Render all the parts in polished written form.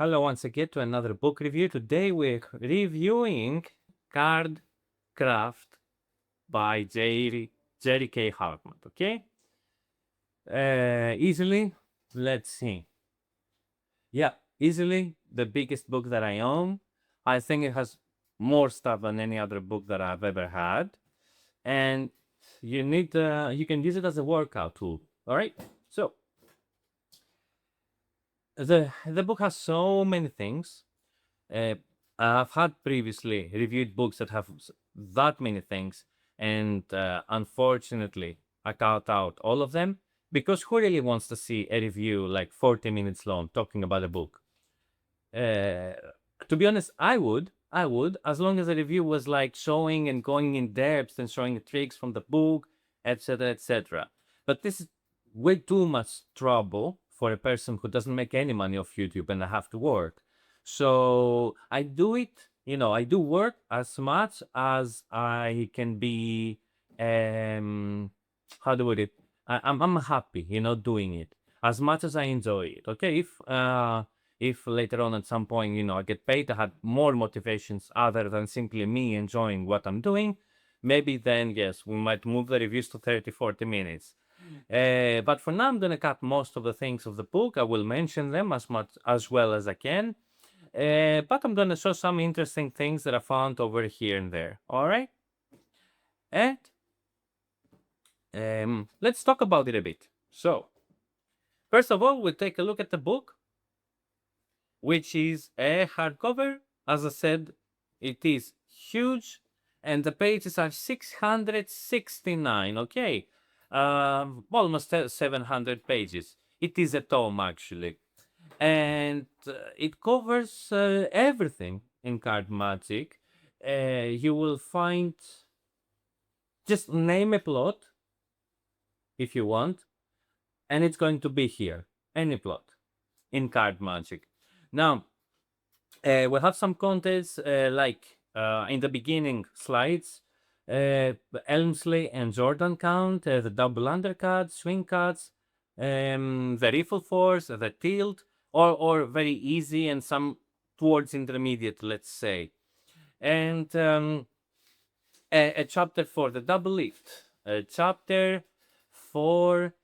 Hello once again to another book review. Today we're reviewing Card Craft by J K Hartman. Okay, easily. Let's see. Yeah, easily the biggest book that I own. I think it has more stuff than any other book that I've ever had, and you can use it as a workout tool. All right, so the book has so many things. Uh, I've had previously reviewed books that have that many things, and unfortunately, I cut out all of them because who really wants to see a review like 40 minutes long talking about a book? Uh, to be honest, I would, as long as the review was like showing and going in depth and showing the tricks from the book, etc., etc. But this is way too much trouble for a person who doesn't make any money off YouTube and I have to work. So I do it, I do work as much as I can be. How do I it? I'm happy, doing it as much as I enjoy it. Okay, if later on at some point, I get paid, I had more motivations other than simply me enjoying what I'm doing, maybe then yes, we might move the reviews to 30, 40 minutes. But for now, I'm going to cut most of the things of the book. I will mention them as much as well as I can. But I'm going to show some interesting things that I found over here and there. All right. And let's talk about it a bit. So, first of all, we'll take a look at the book, which is a hardcover. As I said, it is huge, and the pages are 669. Okay, almost 700 pages. It is a tome actually, and it covers everything in card magic. You will find, just name a plot if you want, and it's going to be here. Any plot in card magic. Now, we have some contests like in the beginning slides, Elmsley and Jordan count, the double undercut, swing cuts, the riffle force, the tilt, or very easy and some towards intermediate, let's say. And a chapter for the double lift, a chapter for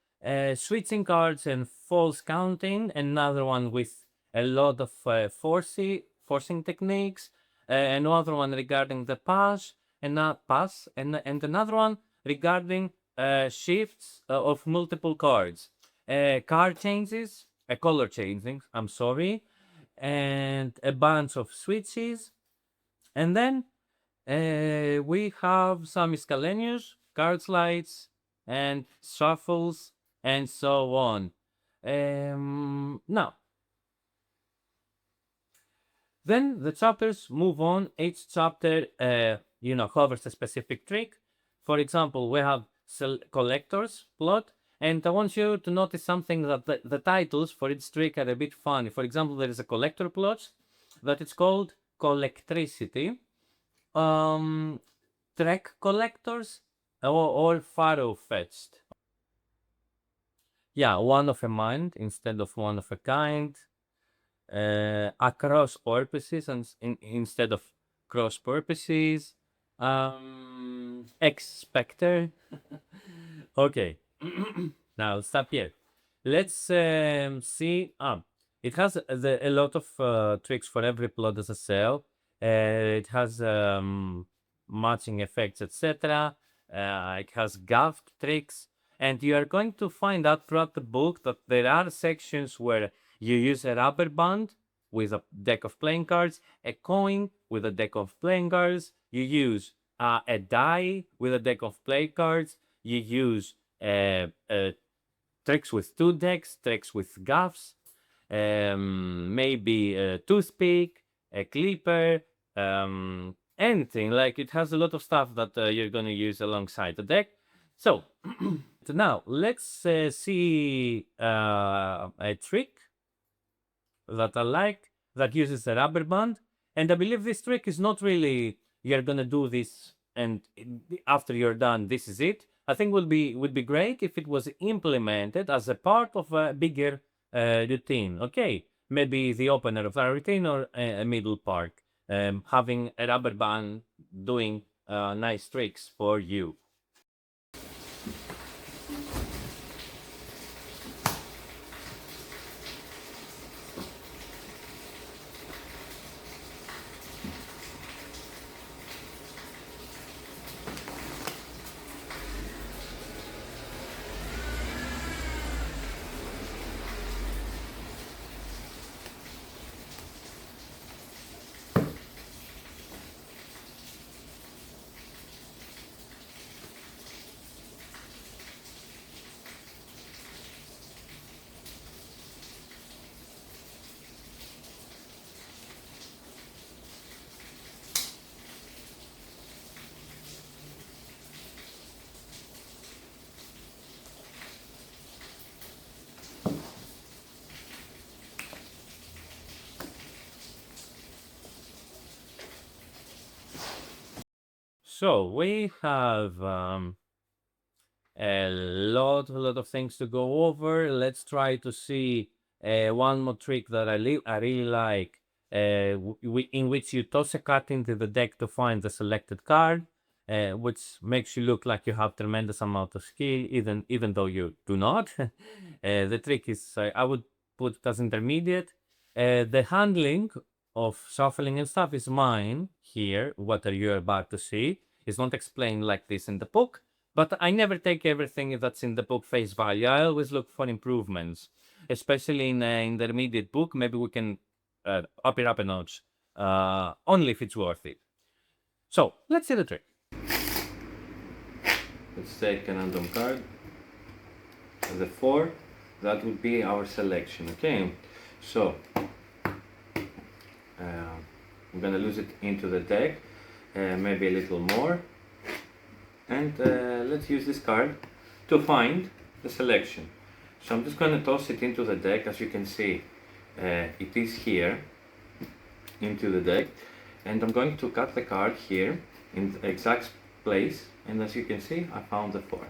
switching cards and false counting, another one with a lot of forcing techniques, another one regarding the pass, and not pass, and another one regarding shifts of multiple cards, card changes, color changing, I'm sorry, and a bunch of switches, and then we have some miscellaneous card slides and shuffles and so on. Now, then the chapters move on. Each chapter, covers a specific trick. For example, we have collector's plot, and I want you to notice something that the titles for each trick are a bit funny. For example, there is a collector plot that it's called Collectricity. Track collectors or Pharaoh fetched. Yeah, one of a mind instead of one of a kind. Across purposes and instead of cross purposes. Expector. Okay, now stop here. Let's see. It has a lot of tricks for every plot as a cell. It has matching effects, etc. It has gaff tricks, and you are going to find out throughout the book that there are sections where you use a rubber band with a deck of playing cards, a coin with a deck of playing cards. You use a die with a deck of play cards. You use tricks with two decks, tricks with gaffs, maybe a toothpick, a clipper, anything. Like it has a lot of stuff that you're going to use alongside the deck. So now let's see a trick that I like that uses a rubber band, and I believe this trick is not really you're gonna do this and after you're done this is it. I think would be great if it was implemented as a part of a bigger routine. Okay, maybe the opener of the routine or a middle part, having a rubber band doing nice tricks for you. So we have a lot of things to go over. Let's try to see one more trick that I really like, in which you toss a card into the deck to find the selected card, which makes you look like you have tremendous amount of skill, even though you do not. The trick is, I would put it as intermediate. The handling of shuffling and stuff is mine here. What are you about to see? It's not explained like this in the book, but I never take everything that's in the book face value. I always look for improvements, especially in an intermediate book. Maybe we can up it up a notch, only if it's worth it. So let's see the trick. Let's take a random card. The 4, that would be our selection. Okay, so I'm gonna lose it into the deck, maybe a little more. And let's use this card to find the selection. So I'm just going to toss it into the deck. As you can see, it is here into the deck, and I'm going to cut the card here in the exact place, and as you can see, I found the 4.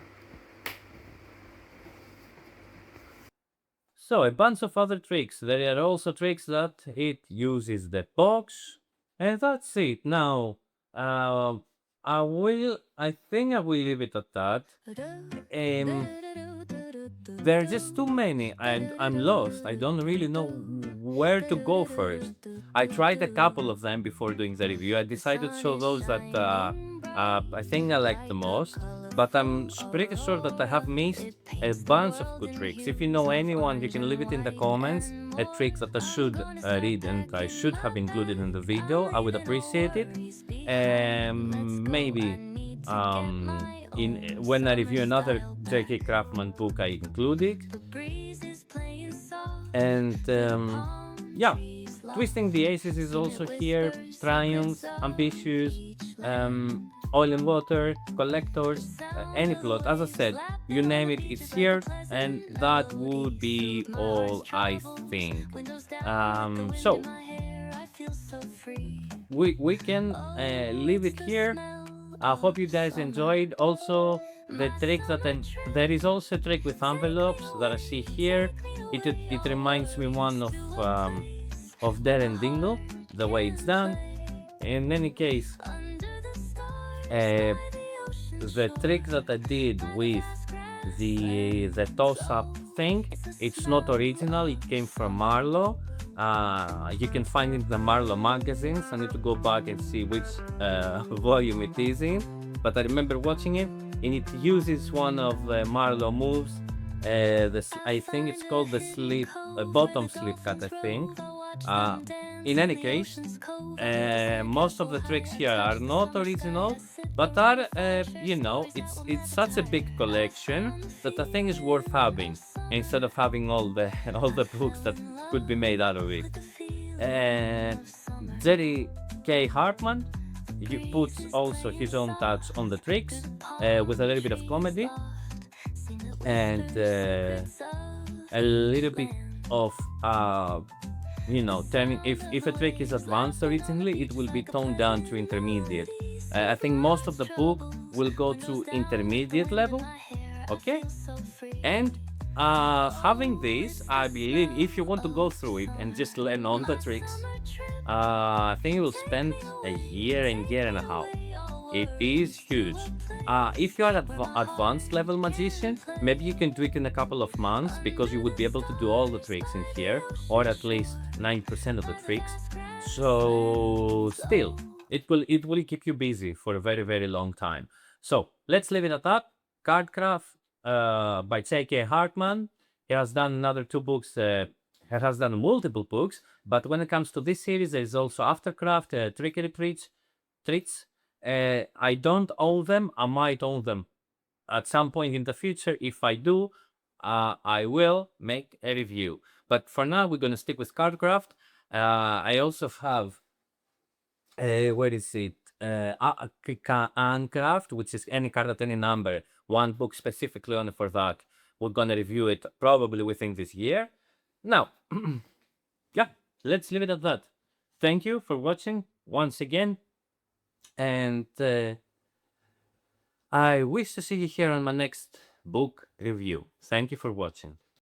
So a bunch of other tricks. There are also tricks that it uses the box, and that's it. Now I think I will leave it at that. There are just too many and I'm lost. I don't really know where to go first. I tried a couple of them before doing the review. I decided to show those that I think I like the most, but I'm pretty sure that I have missed a bunch of good tricks. If you know anyone, you can leave it in the comments, a trick that I should read and I should have included in the video. I would appreciate it. Maybe when I review another J K Hartman book, I include it. And yeah, Twisting the Aces is also here. Triumph, Ambitious, Oil and Water, Collectors, any plot. As I said, you name it, it's here, and that would be all, I think. So we can leave it here. I hope you guys enjoyed. Also, the trick that there is also a trick with envelopes that I see here. It reminds me one of Darren Dingle, the way it's done. In any case, the trick that I did with the toss-up thing, it's not original. It came from Marlowe. You can find it in the Marlowe magazines. I need to go back and see which volume it is in, but I remember watching it, and it uses one of the Marlowe moves. I think it's called the slip, bottom slip cut, I think. In any case, most of the tricks here are not original, but are, it's such a big collection that I think is worth having, instead of having all the books that could be made out of it. J K Hartman, he puts also his own touch on the tricks, with a little bit of comedy and a little bit of turning, if a trick is advanced originally, it will be toned down to intermediate. I think most of the book will go to intermediate level, okay? And Having this, I believe, if you want to go through it and just learn all the tricks, I think you will spend a year and a half. It is huge. If you are advanced level magician, maybe you can do it in a couple of months because you would be able to do all the tricks in here, or at least 9% of the tricks. So still, it will keep you busy for a very long time. So let's leave it at that. Cardcraft by J K Hartman. He has done another two books. He has done multiple books, but when it comes to this series, there is also Aftercraft, Trickery Treats. I don't own them. I might own them at some point in the future. If I do, I will make a review. But for now, we're going to stick with Cardcraft. I also have, where is it? Craft, which is any card at any number. One book specifically only for that. We're going to review it probably within this year. Now, yeah, let's leave it at that. Thank you for watching once again. And I wish to see you here on my next book review. Thank you for watching.